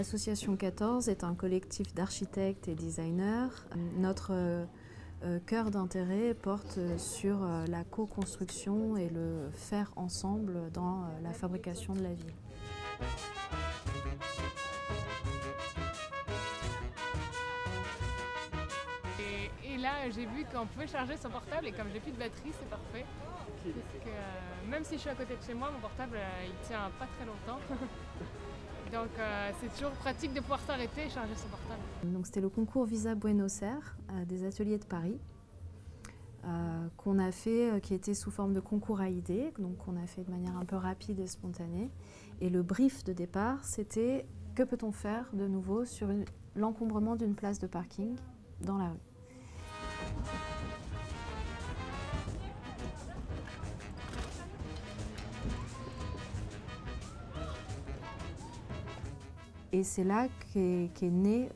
L'association 14 est un collectif d'architectes et designers. Notre cœur d'intérêt porte sur la co-construction et le faire ensemble dans la fabrication de la ville. Et là, j'ai vu qu'on pouvait charger son portable et comme j'ai plus de batterie, c'est parfait. Parce que, même si je suis à côté de chez moi, mon portable il tient pas très longtemps. Donc c'est toujours pratique de pouvoir s'arrêter et charger son portable. Donc c'était le concours Visa Buenos Aires des ateliers de Paris qu'on a fait, qui était sous forme de concours à idées, donc qu'on a fait de manière un peu rapide et spontanée. Et le brief de départ, c'était que peut-on faire de nouveau sur l'encombrement d'une place de parking dans la rue. Et c'est là qu'est né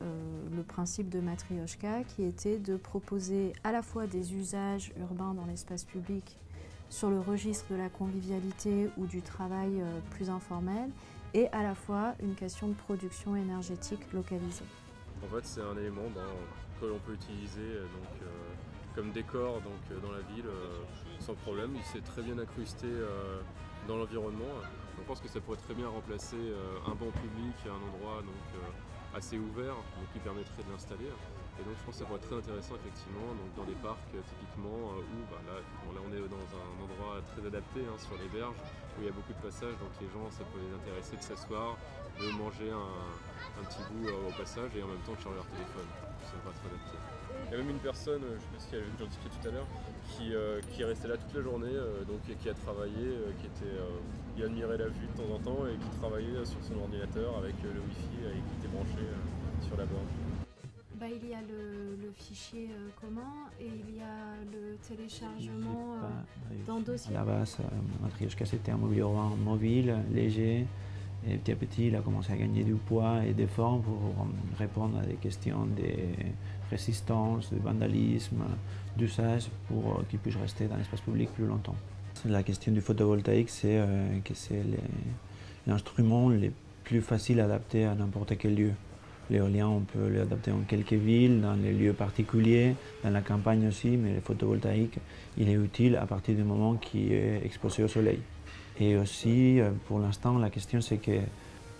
le principe de Matrioshka, qui était de proposer à la fois des usages urbains dans l'espace public sur le registre de la convivialité ou du travail plus informel, et à la fois une question de production énergétique localisée. En fait, c'est un élément que l'on peut utiliser comme décor dans la ville sans problème. Il s'est très bien incrusté dans l'environnement. On pense que ça pourrait très bien remplacer un banc public, un endroit assez ouvert, qui permettrait de l'installer. Et donc je pense que ça pourrait être très intéressant effectivement dans des parcs typiquement où là on est dans un endroit très adapté sur les berges où il y a beaucoup de passages, donc les gens ça peut les intéresser de s'asseoir, de manger un petit bout au passage et en même temps de charger leur téléphone. Ça va être adapté. Il y a même une personne, je ne sais pas si j'en discutais tout à l'heure, qui est restée là toute la journée, qui a travaillé, qui admirait la vue de temps en temps et qui travaillait sur son ordinateur avec le Wi-Fi et qui était branché sur la borne. Il y a le fichier commun et il y a le téléchargement d'un dossier. À la base, Matrioshka c'était un mobilier urbain mobile, léger, et petit à petit il a commencé à gagner du poids et des formes pour répondre à des questions de résistance, de vandalisme, d'usage pour qu'il puisse rester dans l'espace public plus longtemps. La question du photovoltaïque, c'est que c'est l'instrument le plus facile à adapter à n'importe quel lieu. L'éolien, on peut l'adapter dans quelques villes, dans les lieux particuliers, dans la campagne aussi, mais le photovoltaïque, il est utile à partir du moment qu'il est exposé au soleil. Et aussi, pour l'instant, la question c'est qu'à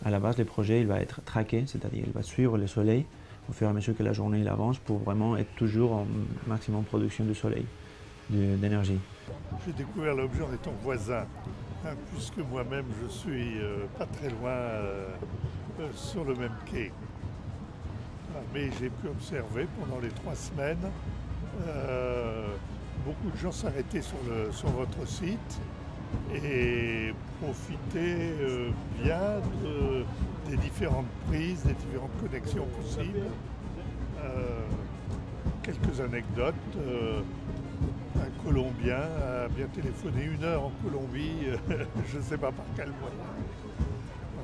la base, le projet il va être traqué, c'est-à-dire il va suivre le soleil au fur et à mesure que la journée il avance pour vraiment être toujours en maximum production de soleil, d'énergie. J'ai découvert l'objet en étant voisin, puisque moi-même je suis pas très loin sur le même quai. Mais j'ai pu observer pendant les 3 semaines beaucoup de gens s'arrêter sur votre site et profiter bien des différentes prises, des différentes connexions possibles. Quelques anecdotes. Un Colombien a bien téléphoné 1 heure en Colombie, je ne sais pas par quel moyen.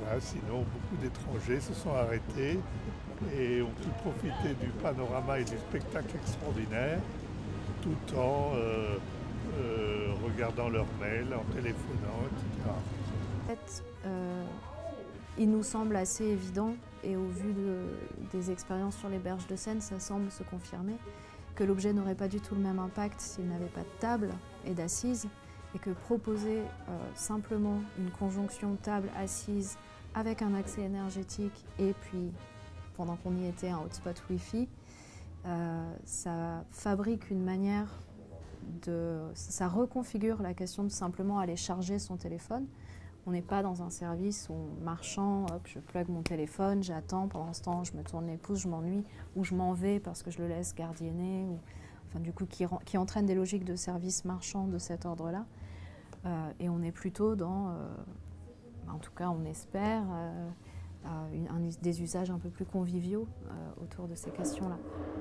Voilà, sinon, beaucoup d'étrangers se sont arrêtés et ont pu profiter du panorama et du spectacle extraordinaire tout en regardant leurs mails, en téléphonant, etc. En fait, il nous semble assez évident, et au vu des expériences sur les berges de Seine, ça semble se confirmer, que l'objet n'aurait pas du tout le même impact s'il n'avait pas de table et d'assises, et que proposer simplement une conjonction table-assise avec un accès énergétique et puis, pendant qu'on y était, un hotspot Wi-Fi, ça fabrique une manière ça reconfigure la question de simplement aller charger son téléphone. On n'est pas dans un service où, marchant, hop, je plug mon téléphone, j'attends, pendant ce temps je me tourne les pouces, je m'ennuie, ou je m'en vais parce que je le laisse gardienner, ou, enfin, du coup, qui entraîne des logiques de service marchand de cet ordre-là. Et on est plutôt dans, en tout cas on espère, des usages un peu plus conviviaux autour de ces questions-là.